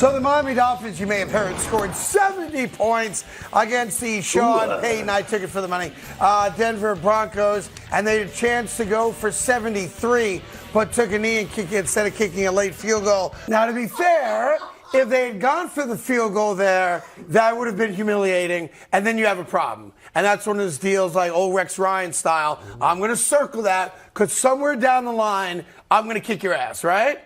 So the Miami Dolphins, you may have heard, scored 70 points against the Sean Payton, I took it for the money, Denver Broncos, and they had a chance to go for 73, but took a knee and kicked it instead of kicking a late field goal. Now, to be fair, if they had gone for the field goal there, that would have been humiliating, and then you have a problem. And that's one of those deals like old Rex Ryan style. I'm going to circle that because somewhere down the line, I'm going to kick your ass, right?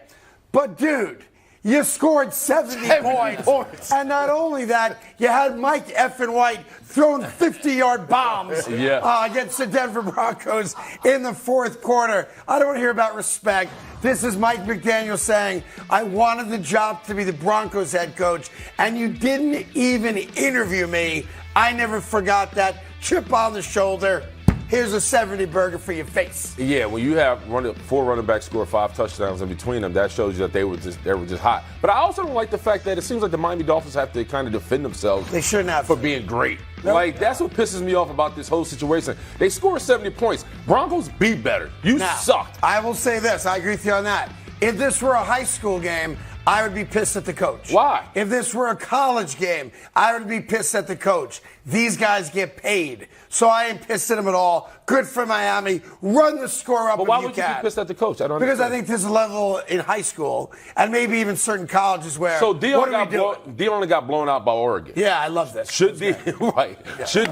But, dude, you scored 70 points. And not only that, you had Mike effing White throwing 50-yard bombs against the Denver Broncos in the fourth quarter. I don't want to hear about respect. This is Mike McDaniel saying, I wanted the job to be the Broncos head coach, and you didn't even interview me. I never forgot that. Chip on the shoulder. Here's a 70 burger for your face. Yeah, when you have four running backs score 5 touchdowns in between them, that shows you that they were just hot. But I also don't like the fact that it seems like the Miami Dolphins have to kind of defend themselves. They shouldn't have for being great. Nope. Like, that's what pisses me off about this whole situation. They scored 70 points. Broncos be better. You sucked. I will say this. I agree with you on that. If this were a high school game, I would be pissed at the coach. Why? If this were a college game, I would be pissed at the coach. These guys get paid. So I ain't pissed at them at all. Good for Miami. Run the score up if you can. But why would you be pissed at the coach? I don't Because understand. I think there's a level in high school and maybe even certain colleges where. So Dion only got blown out by Oregon. Yeah, I love this. Should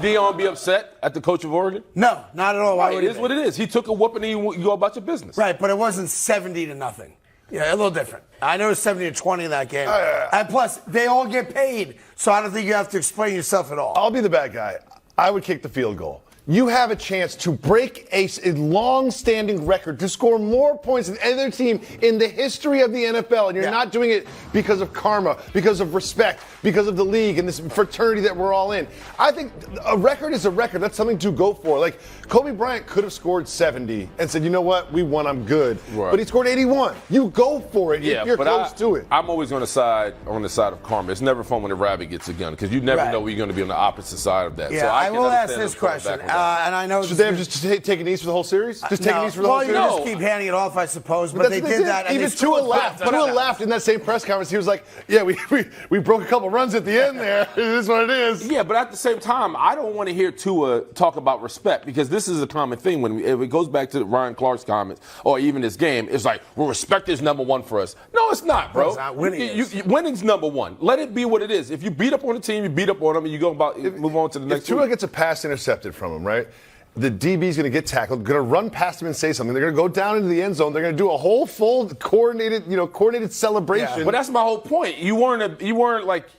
Dion be upset at the coach of Oregon? No, not at all. Why would it is what it is. He took a whooping and you go about your business. Right, but it wasn't 70-0. Yeah, a little different. I know it's 70-20 in that game. And plus, they all get paid, so I don't think you have to explain yourself at all. I'll be the bad guy. I would kick the field goal. You have a chance to break a long-standing record, to score more points than any other team in the history of the NFL, and you're not doing it because of karma, because of respect, because of the league and this fraternity that we're all in. I think a record is a record. That's something to go for. Like, Kobe Bryant could have scored 70 and said, you know what, we won, I'm good. Right. But he scored 81. You go for it if you're close to it. I'm always on the side of karma. It's never fun when a rabbit gets a gun because you never know when you're going to be on the opposite side of that. Yeah, so I will ask this question. And I know should they have just taken these for the whole series? Just taking these for the whole series? Well, you just keep handing it off, I suppose. But they did that. Even Tua laughed in that same press conference. He was like, "Yeah, we broke a couple runs at the end there. It is what it is." Yeah, but at the same time, I don't want to hear Tua talk about respect because this is a common thing if it goes back to Ryan Clark's comments or even this game. It's like, well, respect is number one for us. No, it's not, bro. It's not. Winning winning's number one. Let it be what it is. If you beat up on the team, you beat up on them, and you go move on to the next. If Tua gets a pass intercepted from him, right? The DB's going to get tackled, going to run past him and say something. They're going to go down into the end zone. They're going to do a whole full coordinated celebration. Yeah. But that's my whole point. You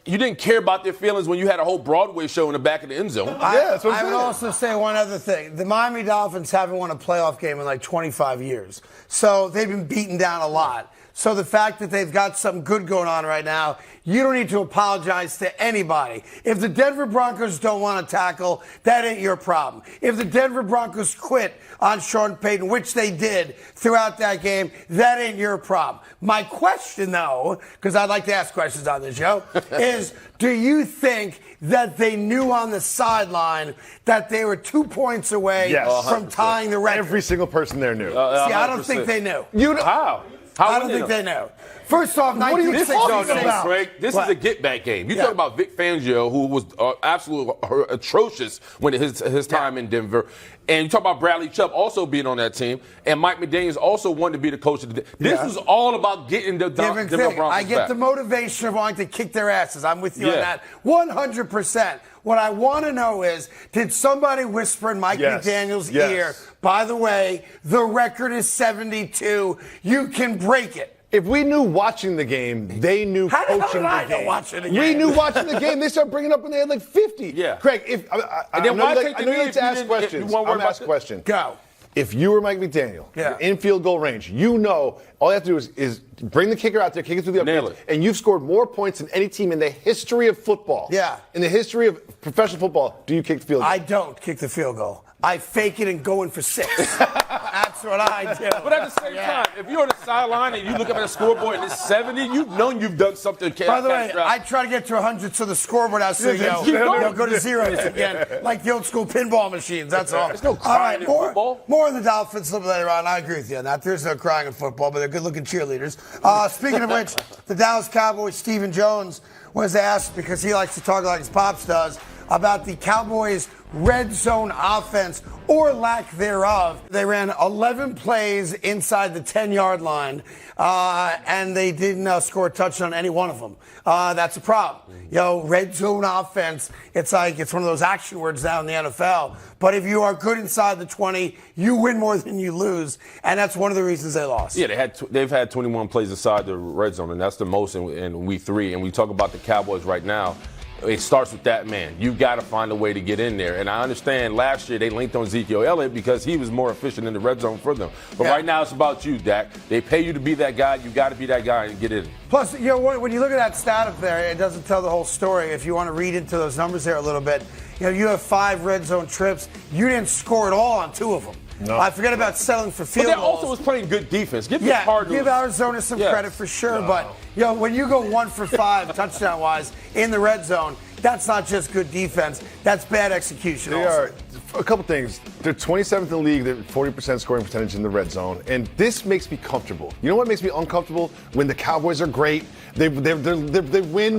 didn't care about their feelings when you had a whole Broadway show in the back of the end zone. That's what I'm saying. I would also say one other thing. The Miami Dolphins haven't won a playoff game in like 25 years. So they've been beaten down a lot. So the fact that they've got something good going on right now, you don't need to apologize to anybody. If the Denver Broncos don't want to tackle, that ain't your problem. If the Denver Broncos quit on Sean Payton, which they did throughout that game, that ain't your problem. My question, though, because I'd like to ask questions on this show, is do you think that they knew on the sideline that they were 2 points away from tying the record? Every single person there knew. See, I don't think they knew. How? I don't think they know. First off, what are you talking about? Craig, this is a get-back game. You talk about Vic Fangio, who was absolutely atrocious when his time in Denver. And you talk about Bradley Chubb also being on that team. And Mike McDaniels also wanted to be the coach of the This was all about getting the Denver Broncos I get back. the motivation of wanting to kick their asses. I'm with you on that 100%. What I want to know is, did somebody whisper in Mike McDaniel's ear, by the way, the record is 72, you can break it? If we knew watching the game, they knew coaching the game. We knew watching the game. They started bringing it up when they had like 50. Yeah. Craig, I know you like to ask questions. I'm going to ask a question. Go. If you were Mike McDaniel, you're in field goal range, all you have to do is bring the kicker out there, kick it through the upfield, and you've scored more points than any team in the history of football. Yeah. In the history of professional football, do you kick the field goal? I don't kick the field goal. I fake it and go in for 6. Absolutely. what I do. But at the same time, if you're on the sideline and you look up at the scoreboard and it's 70, you've known you've done something. By the way, I try to get to 100 so the scoreboard has to go to zeros again, like the old school pinball machines. That's all. There's no crying in football. More on the Dolphins a little later on. I agree with you on that. There's no crying in football, but they're good-looking cheerleaders. Speaking of which, the Dallas Cowboys, Stephen Jones, was asked, because he likes to talk like his pops does, about the Cowboys' red zone offense, or lack thereof. They ran 11 plays inside the 10-yard line, and they didn't score a touchdown on any one of them. That's a problem. Red zone offense, it's one of those action words now in the NFL. But if you are good inside the 20, you win more than you lose, and that's one of the reasons they lost. Yeah, they've had 21 plays inside the red zone, and that's the most in week 3. And we talk about the Cowboys right now. It starts with that man. You've got to find a way to get in there. And I understand last year they linked on Ezekiel Elliott because he was more efficient in the red zone for them. But right now it's about you, Dak. They pay you to be that guy. You got to be that guy and get in. Plus, when you look at that stat up there, it doesn't tell the whole story. If you want to read into those numbers there a little bit, you have 5 red zone trips. You didn't score at all on 2 of them. No. I forget about settling for field goals. But they also was playing good defense. Give Arizona some credit for sure. No. But when you go 1 for 5 touchdown-wise in the red zone, that's not just good defense. That's bad execution. They are. A couple things. They're 27th in the league. They're 40% scoring percentage in the red zone. And this makes me comfortable. You know what makes me uncomfortable? When the Cowboys are great. They win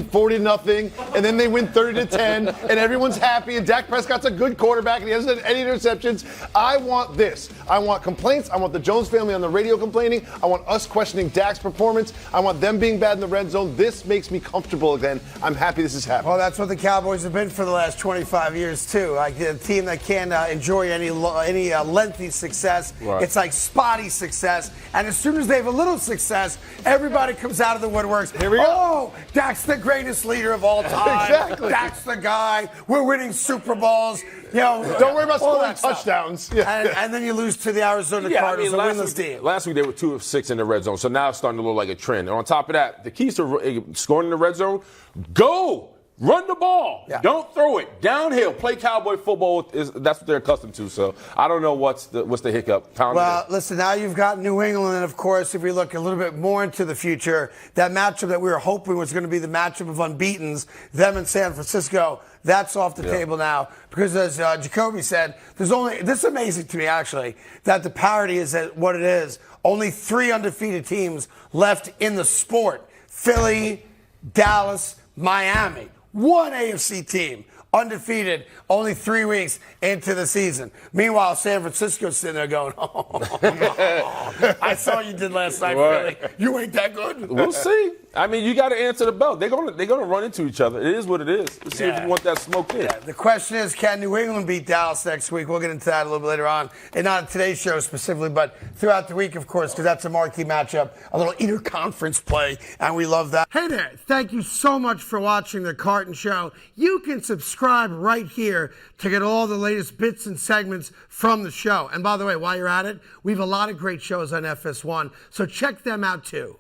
40-0, and then they win 30-10, and everyone's happy, and Dak Prescott's a good quarterback, and he hasn't had any interceptions. I want this. I want complaints. I want the Jones family on the radio complaining. I want us questioning Dak's performance. I want them being bad in the red zone. This makes me comfortable again. I'm happy this is happening. Well, that's what the Cowboys have been for the last 25 years, too. Like a team that can't enjoy any lengthy success. Right. It's like spotty success. And as soon as they have a little success, everybody comes out of the woodworks. Here we go. Oh, Dak's the greatest leader of all time. Exactly. Dak's the guy. We're winning Super Bowls. Don't worry about scoring touchdowns. And then you lose to the Arizona Cardinals, a winless team. Last week they were 2 of 6 in the red zone, so now it's starting to look like a trend. And on top of that, the keys to scoring in the red zone: go. Run the ball. Yeah. Don't throw it. Downhill. Play cowboy football. That's what they're accustomed to. So I don't know what's the hiccup. Well, listen, now you've got New England. And, of course, if we look a little bit more into the future, that matchup that we were hoping was going to be the matchup of unbeatens, them in San Francisco, that's off the table now. Because as Jacoby said, this is amazing to me, actually, that the parity is at what it is. Only 3 undefeated teams left in the sport. Philly, Dallas, Miami. 1 AFC team, undefeated, only 3 weeks into the season. Meanwhile, San Francisco's sitting there going, I saw you did last night, Philly. You ain't that good. We'll see. I mean, you got to answer the bell. They're gonna run into each other. It is what it is. Let's see if you want that smoke in. Yeah. The question is, can New England beat Dallas next week? We'll get into that a little bit later on, and not on today's show specifically, but throughout the week, of course, because that's a marquee matchup, a little inter-conference play, and we love that. Hey there. Thank you so much for watching The Carton Show. You can subscribe right here to get all the latest bits and segments from the show. And by the way, while you're at it, we have a lot of great shows on FS1, so check them out too.